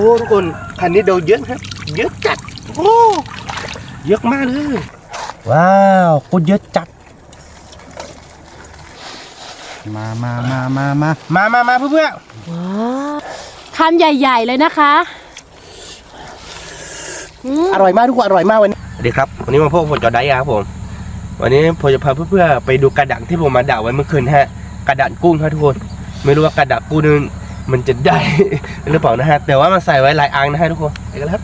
โอ้ทุกคนคันนี้โดนเยอะครับเยอะจัดโอ้เยอะมากเลยว้าวโคตรเยอะจัดมาเพื่อนว้าวคำใหญ่ๆเลยนะคะอร่อยมากทุกคนอร่อยมากวันนี้สวัสดีครับวันนี้มาพบผมจอได้ครับผมวันนี้ผมจะพาเพื่อไปดูกระดังที่ผมมาด่าไว้เมื่อคืนฮะกระดังกุ้งครับทุกคนไม่รู้ว่ากระดังกุ้งนึงมันจะได้หรือเปล่านะฮะแต่ว่ามันใส่ไว้หลายอังนะฮะทุกคนไปกันครับ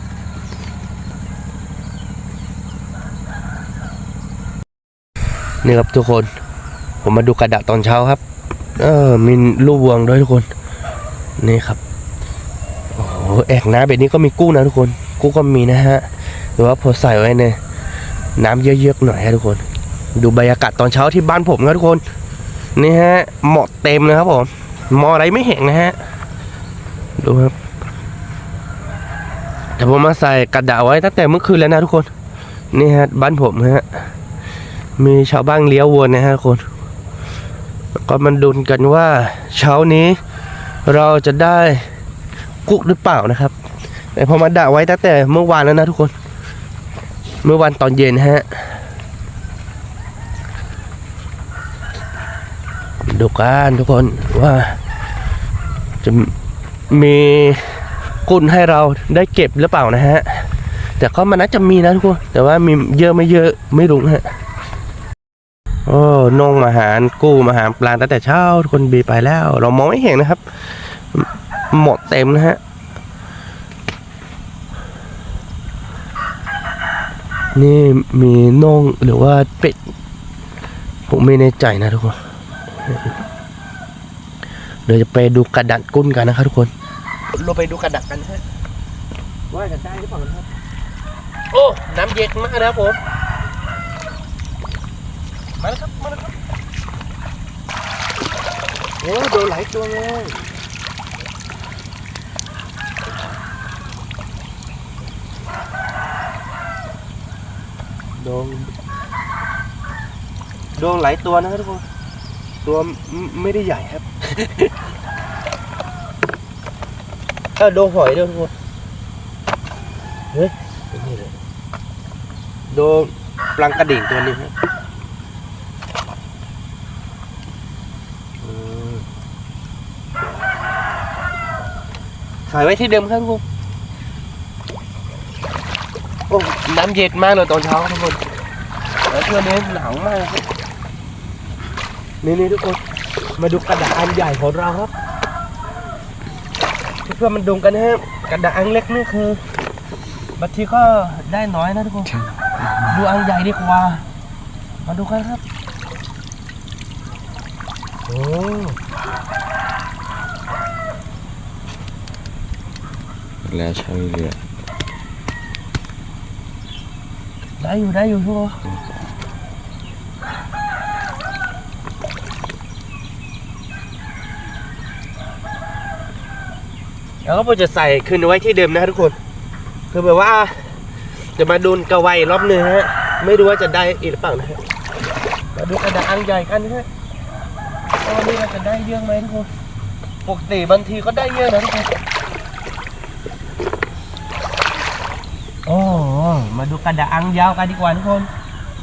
นี่ครับทุกคนผมมาดูกระดังตอนเช้าครับมีลูกวงด้วยทุกคนนี่ครับโอ้โหแอกน้ำแบบนี้ก็มีกุ้งนะทุกคนกุ้งก็มีนะฮะหรือว่าพอใส่ไว้ในน้ำเยอะๆหน่อยฮะทุกคนดูบรรยากาศตอนเช้าที่บ้านผมครับทุกคนนี่ฮะเหมาะเต็มเลยครับผมมออะไรไม่แห้งนะฮะดูครับแต่ผมมาใส่กระดาษไว้ตั้งแต่เมื่อคืนแล้วนะทุกคนนี่ฮะบ้านผมฮะมีชาวบ้านเลี้ยววัวนะฮะทุกคนก็มันดุนกันว่าเช้านี้เราจะได้กุ๊กหรือเปล่านะครับแต่พอมาด่าไว้ตั้งแต่เมื่อวานแล้วนะทุกคนเมื่อวันตอนเย็นฮะดูกันทุกคนว่าจะมีกุ้งให้เราได้เก็บหรือเปล่านะฮะแต่ก็มันน่าจะมีนะทุกคนแต่ว่ามีเยอะไม่เยอะไม่รู้ฮะโอ้นงมาหารกู้มาหารปลาตั้งแต่เช้าทุกคนบีไปแล้วเรามองไม่เห็นนะครับหมดเต็มนะฮะนี่มีน่องหรือว่าเป็ดผมไม่แน่ใจนะทุกคนเดี๋ยวจะไปดูกระดักกุ้งกันนะครับทุกคนเราไปดูกระดักกันฮะว่าจะได้หรือเปล่าครับโอ้น้ำเย็นมากนะครับผมมาแล้วครับโอ้โดนหลายตัวเลยโดนหลายตัวนะครับทุกคนตัวไม่ได้ใหญ่ครับโดนหอยด้วยทุกคนเฮ้ยนี่เลยโดนปลังกระดิ่งตัวนี้ครับขายไว้ที่เดิมครับทุกคนโอ้น้ำเย็นมากเลยตอนเช้าทุกคนแล้วเพื่อนนี้หนาวมากครับนี่ทุกคนมาดูกระดาษอันใหญ่ของเราครับเพื่อนมันดุงกันนะครับกระดาษอันเล็กนี่คือบางทีก็ได้น้อยนะทุกคนดูอันใหญ่ดีกว่ามาดูกันครับโอ้แล้วใช่เลยได้อยู่ทุกคนแล้วก็ผมจะใส่คืนไว้ที่เดิมนะทุกคนคือแบบว่าจะมาดูกระไวรอบนึงฮะไม่รู้ว่าจะได้อีกหรือเปล่านะฮะมาดูกระดาษอันใหญ่กันนะฮะวันนี้เราจะได้เยอะไหมทุกคนปกติบางทีก็ได้เยอะนะทุกคนโอ้มาดูกระดาษอันยาวกันดีกว่าทุกคน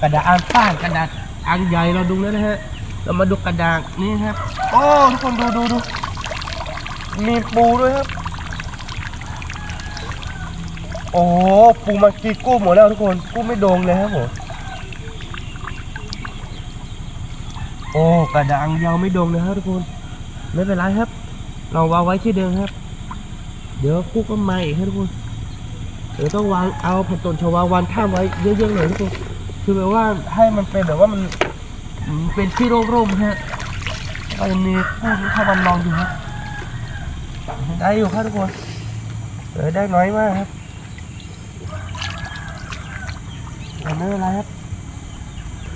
กระดาษอันฟ้ากระดาษอันใหญ่เราดูแล้วนะฮะเรามาดูกระดาษนี่ครับโอ้ทุกคนดูมีปูด้วยครับโอ้ปูมากีกุ้งหมดแล้วทุกคนกุ้งไม่โดงเลยครับผมโอ้กระดาษยาวไม่โดงเลยครับทุกคนไม่เป็นไรครับเราวางไว้ที่เดิมครับเดี๋ยวกุ้งก็มาอีกครับทุกคนเดี๋ยวต้องวางเอาผักต้นชวาวางข้ามไว้เยอะๆเลยทุกคนคือแบบว่าให้มันเป็นแบบว่ามันเป็นที่ร่มๆฮะก็จะมีกุ้งถ้ามันลองดูครับได้อยู่ครับทุกคนได้น้อยมากครับไม่เป็นไรครับ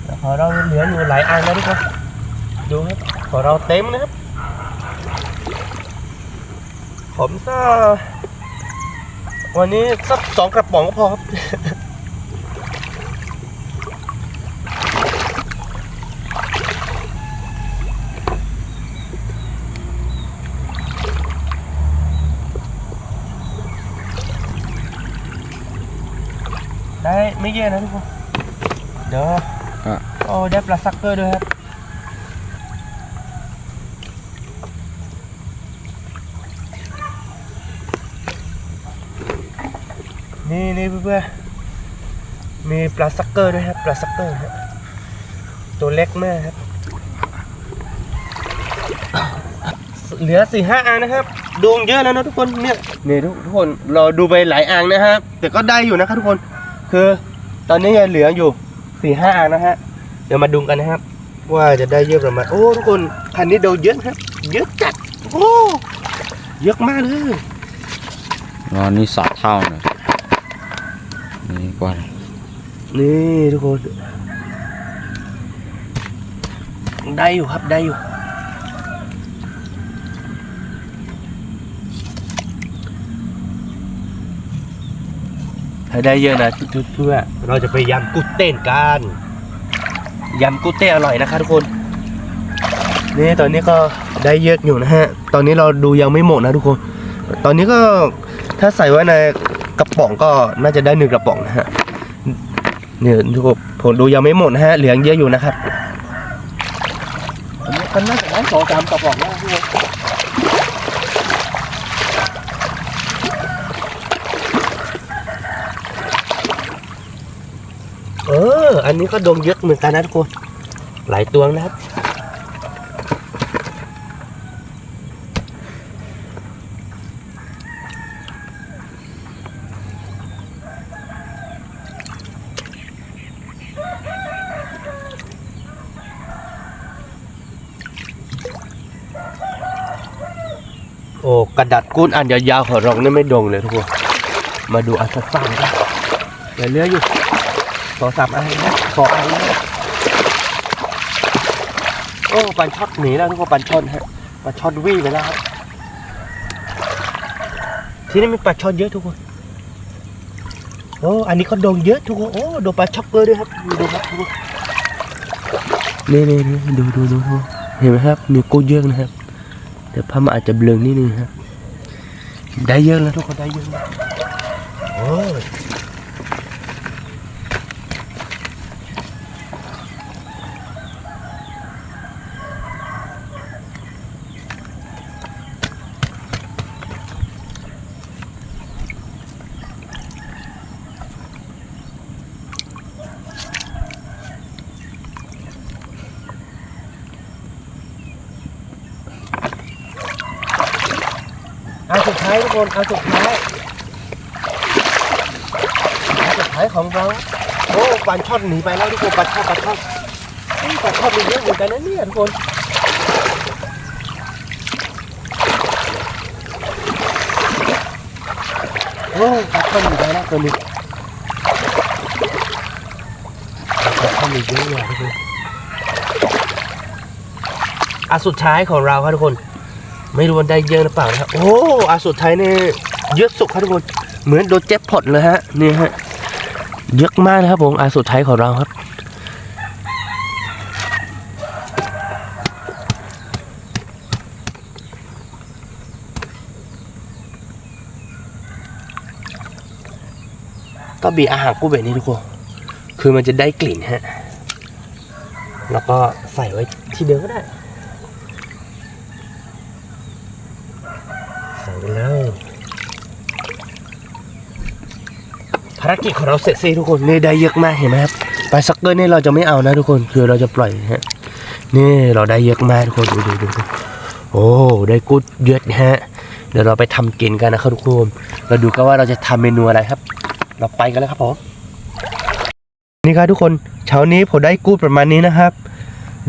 แต่ขอเราเหลืออยู่หลายอันนะทุกคนดูครับขอเราเต็มนะครับผมวันนี้สัก2 กระป๋องก็พอครับ ได้ไม่เยอะนะทุกคนเดี๋ยว อ่ะ โอ้ได้ปลาซักเกอร์ด้วยครับนี่เพื่อนๆมีปลาซักเกอร์ด้วยครับปลาซักเกอร์ครับตัวเล็กมากครับเหลือ 4-5 อ่างนะครับดวงเยอะแล้วนะทุกคนเนี่ยทุกคนเราดูไปหลายอ่างนะครับ แต่ก็ได้อยู่นะครับทุกคนคือตอนนี้ยังเหลืออยู่ 4-5 อ่างนะฮะเดี๋ยวมาดูกันนะครับว่าจะได้เยอะประมาณโอ้ทุกคนคันนี้โดนเยอะครับเยอะจัดโอ้เยอะมากเลย นอนนี่3 เท่านะนี่กว่า นี่ทุกคนได้อยู่ครับได้อยู่ถ้าได้เยอะนะเพื่อเราจะไปยำกุ้งเต้นกันยำกุ้งเต้นอร่อยนะคะทุกคนนี่ตอนนี้ก็ได้เยอะอยู่นะฮะตอนนี้เราดูยังไม่หมดนะทุกคนตอนนี้ก็ถ้าใส่ไว้ในกระป๋องก็น่าจะได้1 กระป๋องนะฮะเนี่ยทุกคนผมดูยังไม่หมดนะฮะเหลือเยอะอยู่นะครับอันนี้ก็น่าจะได้2-3 กระป๋องแล้วทุกคนอันนี้ก็ดงเยอะเหมือนกันนะทุกคนหลายตัวนะครับโอ้กระดาษกุ้นอันยาวๆของเราเนี่ยไม่ดงเลยทุกคนมาดูอันสั้นๆกันเหลืออยู่2-3 อันนะ2 อันนะโอ้ปันช็อตหนีแล้วทุกคนปันช็อตฮะปันช็อตวิ่งไปแล้วครับที่นี่มีปลาช็อตเยอะทุกคนโอ้อันนี้ก็โดนเยอะทุกคนโอ้โดนปลาช็อตเกอร์ด้วยครับดูครับทุกคนนี่ดูเห็นไหมครับมีกุ้งเยอะนะครับเดี๋ยวพามาอาจจะเบลอนิดนึงครับได้เยอะแล้วทุกคนได้เยอะนะโอ้อันสุดท้ายทุกคนอันสุดท้ายของเราโอ้ปลาช่อนหนีไปแล้วทุกคนปลาช่อนมีเยอะเหมือนกันนะเนี่ยทุกคนโอ้ปลาช่อนหนีไปแล้วตัวนี้ปลาช่อนมีเยอะเลยทุกคนอันสุดท้ายของเราครับทุกคนไม่รู้ว่าได้เยอะหรือเปล่านะครับโอ้อันสุดท้ายเนี่ยเยอะสุดครับทุกคนเหมือนโดนแจ็คพอตเลยฮะนี่ฮะเยอะมากนะครับผมอันสุดท้ายของเราครับก็บีอาหารกุ้งแบบนี้ทุกคนคือมันจะได้กลิ่นฮะแล้วก็ใส่ไว้ที่เดิมก็ได้ใส่ไปเลยภารกิจของเราเสร็จสิ้นทุกคนนี่ได้เยอะมากเห็นไหมครับปลาซักเกอร์นี่เราจะไม่เอานะทุกคนคือเราจะปล่อยฮะนี่เราได้เยอะมากทุกคนดูโอ้ได้กุ้งเยอะฮะเดี๋ยวเราไปทำกินกันนะครับทุกคนเราดูกันว่าเราจะทำเมนูอะไรครับเราไปกันแล้วครับผมนี่ครับทุกคนเช้านี้ผมได้กุ้งประมาณนี้นะครับ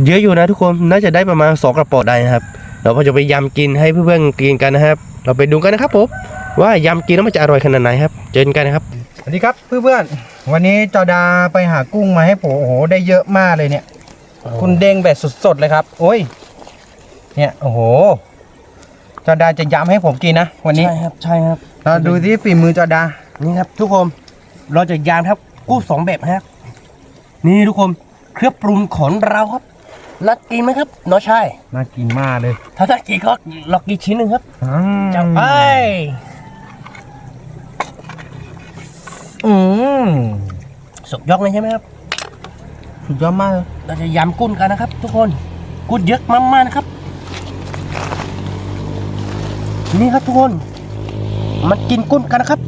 เยอะอยู่นะทุกคนน่าจะได้ประมาณ2 กระป๋องได้นะครับเราก็จะไปยำกินให้เพื่อนๆกินกันนะครับเราไปดูกันนะครับผมว่ายำกินแล้วมันจะอร่อยขนาดไหนครับเจอกันนะครับ สวัสดีครับเพื่อนๆวันนี้จอดาไปหากุ้งมาให้ผมโอ้โหได้เยอะมากเลยเนี่ยคุณเด้งแบบสดๆเลยครับโอ้ยเนี่ยโอ้โหจอดาจะยำให้ผมกินนะวันนี้ใช่ครับเราดูที่ฝีมือจอดานี่ครับทุกคนเราจะยำครับกุ้ง2 แบบครับนี่ทุกคนเครื่องปรุงของเราครับน่ากินไหมครับน้องชาย น่ากินมากเลย ถ้าน่ากินก็ลอกกี่ชิ้นหนึ่งครับจับไป สุดยอดเลยใช่ไหมครับ สุดยอดมากเลย เราจะยำกุ้งกันนะครับ ทุกคนกุ้งเยอะมากๆนะครับนี่ครับทุกคนมากินกุ้งกันนะครับ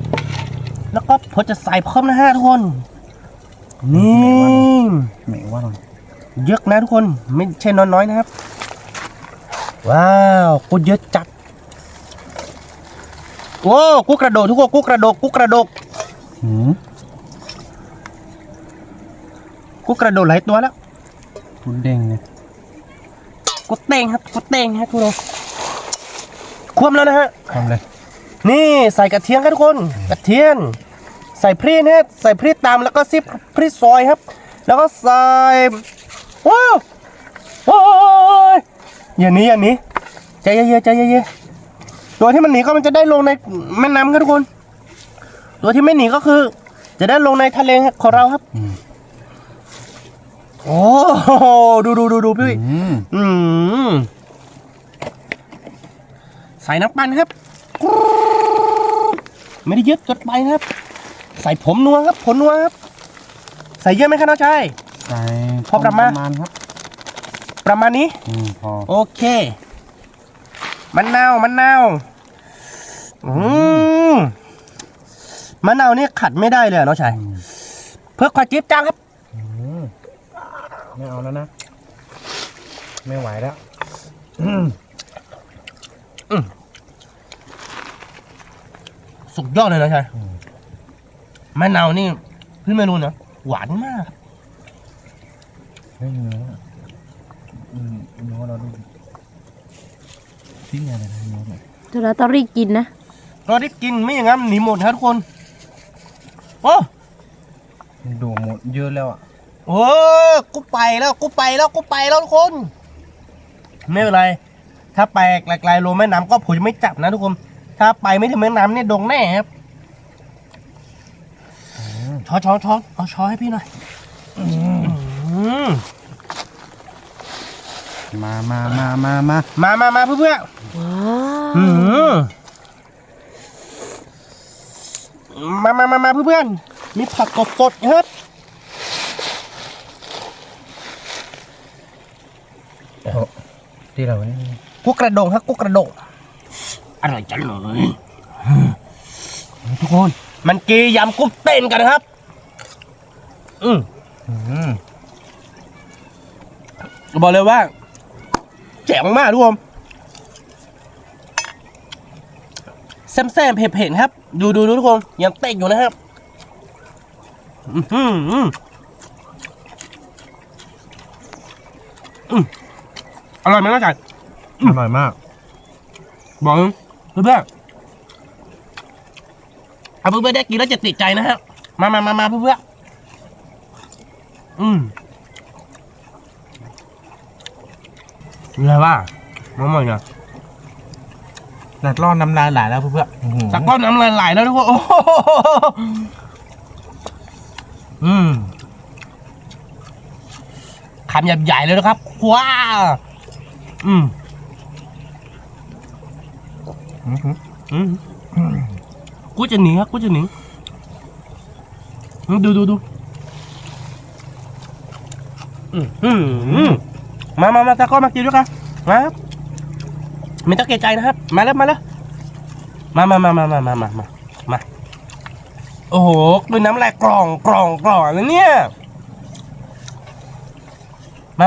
แล้วก็ผมจะใส่เพิ่มนะฮะทุกคนนี่ เหม็นว่าหน่อย เยอะนะทุกคนไม่ใช่น้อยๆนะครับว้าวกุ้งเยอะจัดโอ้กุ้งกระโดดทุกคนกุ้งกระโดดกุ้งกระโดด หืม กุ้งกระโดดหลายตัวแล้ว คุณเด้งเลย กุ้งเต้งครับกุ้งเต้งฮะทุกคนควมแล้วนะฮะ ทำเลย นี่ใส่กระเทียมครับทุกคนกระเทียมใส่พริกนะใส่พริกตามแล้วก็ซิปพริกซอยครับ แล้วก็ใส่ว้าวว้าวอย่างนี้ใจเย็นๆใจเย็นๆตัวที่มันหนีก็มันจะได้ลงในแม่น้ำครับทุกคนตัวที่ไม่หนีก็คือ จะได้ลงในทะเลของเราครับโอ้โหดูพี่ใส่น้ำปั่นครับไม่ได้เยอะเกินไปนะครับ ใส่ผมนัวครับผมนัวครับใส่เยอะไหมครับน้องชาย ใส่ พอประมาณ ครับ ประมาณนี้ พอ โอเคมะนาวมะนาวนี่ขัดไม่ได้เลยน้องชายเพื่อความจี๊ดจ้างครับ ไม่เอาแล้วนะไม่ไหวแล้ว สุดยอดเลยนะชายมะนาวนี่พี่ไม่รู้นะหวานมาก เฮ้ยเนื้อเราดูทิ้งอะไรนะเนื้อ เดี๋ยวเราต้องรีบกินนะ ก็ได้กินไม่อย่างนั้นหนีหมดครับทุกคนโอ้ ดูหมดเยอะแล้วอ่ะ โอ้กูไปแล้วทุกคนไม่เป็นไรถ้าไปไกลๆลงแม่น้ำก็ผมจะไม่จับนะทุกคนถ้าไปไม่ถึงแม่น้ำเนี่ยดงแน่ครับช้อนเอาช้อนให้พี่หน่อยมาเพื่อน ว้าว มาเพื่อนมีผักสดๆครับที่เราเนี่ย กุ๊กกระดงครับกุ๊กกระดงอร่อยจังเลยทุกคนมันกียำกุ้งเต้นกันนะครับบอกเลยว่าแจ๋วมากทุกคนแซมๆเผ็ดๆครับดูทุกคนยังเต้นอยู่นะครับอร่อยไหมน้องจ๋า อร่อยมาก บอกเพื่อนเอาเพื่อนได้กินแล้วจะติดใจนะฮะมาเพื่อนอะไรวะมาใหม่เนี่ย หลัดล่อน้ำลายไหลแล้วเพื่อน สักก้อนน้ำลายไหลแล้วทุกคนคำใหญ่ๆเลยนะครับว้ากูจะหนีครับกูจะหนีดูมาตะก้อนมากินด้วยกันมาครับไม่ต้องเกรงใจนะครับมาแล้วมาโอ้โหดูน้ำลายกล่องเลยเนี่ยมา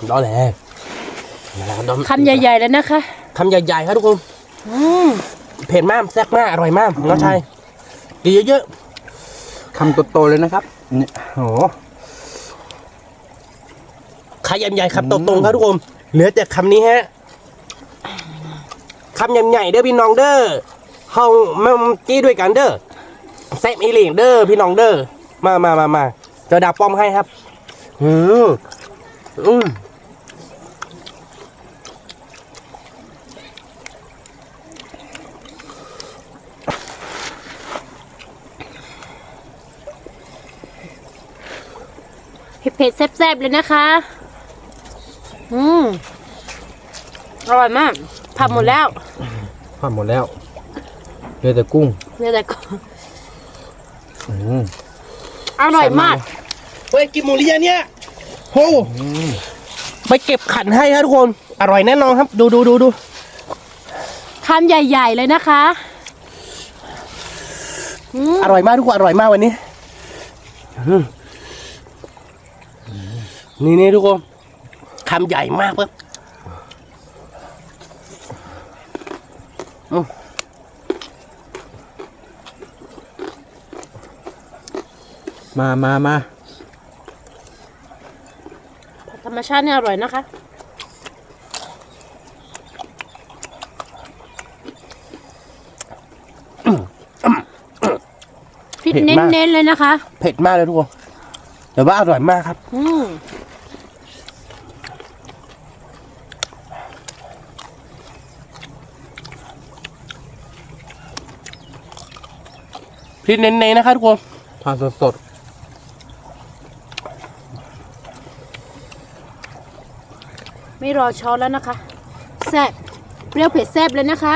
ดอแหละ คำใหญ่ๆเลยนะคะ คำใหญ่ๆครับทุกคนเผ็ดมากแซ่บมากอร่อยมากน้องชายกินเยอะ คำโตๆเลยนะครับเนี่ยโอ้ ๆคำใหญ่ๆคำโตๆครับทุกคนเหลือแต่คำนี้ฮะคำใหญ่ๆเด้อพี่น้องเด้อห้องมาจี้ด้วยกันเด้อแซ่บอีหลีเด้อพี่น้องเด้อมาจะดับป้อมให้ครับเผ็ดๆแซ่บๆเลยนะคะอร่อยมากผักหมดแล้ว ผ่านหมดแล้ว เหลือแต่กุ้ง เนี่ยแต่ก็ อืม อร่อยมาก เฮ้ยกินหมูเรียเนี่ยโหไปเก็บขันให้ครับทุกคนอร่อยแน่นอนครับดู คำใหญ่ๆเลยนะคะอร่อยมากทุกคนอร่อยมากวันนี้นี่ทุกคนคำใหญ่มากครับมา ธรรมชาติเนี่ยอร่อยนะคะพริกเน้นๆเลยนะคะ เผ็ดมากเลยทุกคนแต่ว่าอร่อยมากครับพริกเน้นๆนะครับทุกคน ทานสด ไม่รอช้อนแล้วนะคะแซ่บเปรี้ยวเผ็ดแซ่บเลยนะคะ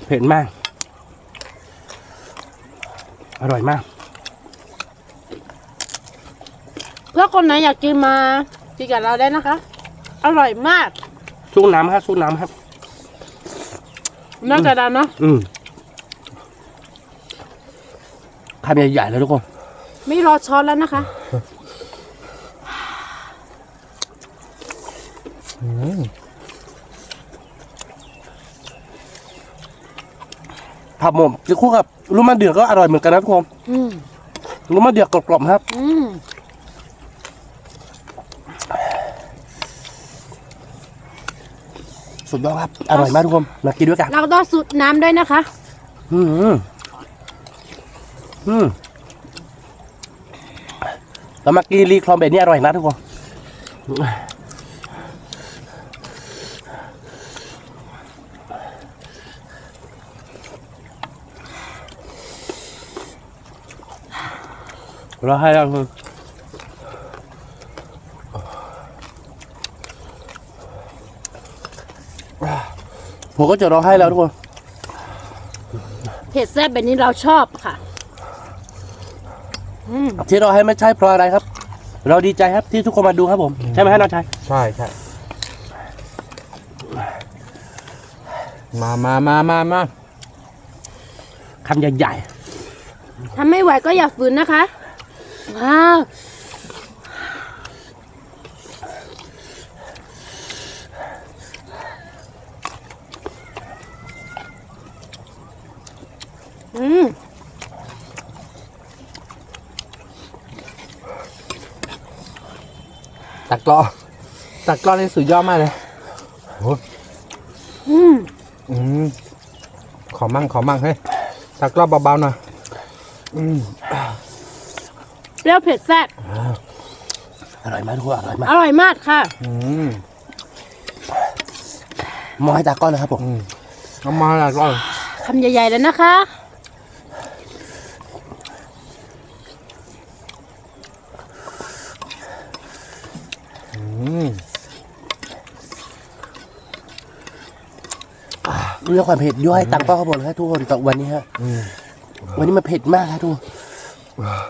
เผ็ดมากอร่อยมาก เพื่อคนไหนอยากกินมากินกับเราได้นะคะ อร่อยมาก สู้น้ำครับ น่าจะดันเนาะ คำใหญ่ๆเลยทุกคน ไม่รอช้อนแล้วนะคะ ผักหม่มจะคู่กับลูกมะเดื่อก็อร่อยเหมือนกันนะทุกคนลูกมะเดื่อกรอบๆครับสุดยอดครับอร่อยมากทุกคนมากินด้วยกัน เราต้องสูตรน้ำด้วยนะคะ แล้วมากินรีคลอมเบดนี่อร่อยนะทุกคนเราให้แล้วคุณผมก็จะร้องให้แล้วทุกคน เผ็ดแซ่บแบบนี้เราชอบค่ะ ที่เราให้ไม่ใช่เพราะอะไรครับ เราดีใจครับที่ทุกคนมาดูครับผมใช่ไหมฮะน้องชาย ๆ ใช่มาคำใหญ่ ถ้าไม่ไหวก็อย่าฝืนนะคะ ว้าว ตักกล้อนี่สุดยอดมากเลยโอ้ขอมั่งเฮ้ยตักกล้อเบาๆหน่อย เปรี้ยวเผ็ดแซ่บ อร่อยมากทุกคนอร่อยมาก อร่อยมากค่ะ มอให้ตาก้อนนะครับผม เอามาตักกล้อ คำใหญ่ๆแล้วนะคะ เรื่องความเผ็ดย่อยตังก็ขบวนครับทุกคนแต่วันนี้ฮะวันนี้มันเผ็ดมากครับทุกคน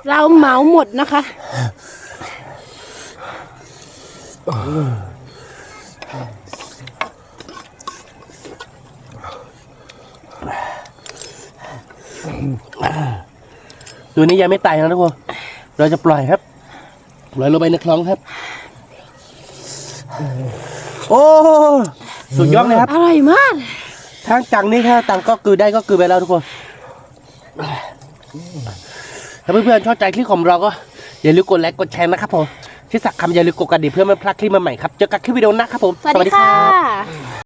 เราเหมาหมดนะคะ ตัวนี้ยังไม่ตายนะทุกคนเราจะปล่อยครับปล่อยลงไปในคลองครับโอ้สุดยอดเลยครับ อร่อยมาก ทางจังนี่ถ้าตังก็คือได้ก็คือไปแล้วทุกคนถ้าเพื่อนๆชอบใจคลิปของเราก็อย่าลืมกดไลค์กดแชร์นะครับผมที่สักคำอย่าลืมกดกระดิ่งเพื่อไม่พลาดคลิปใหม่ๆครับเจอกันคลิปวิดีโอหน้าครับผม สวัสดีค่ะ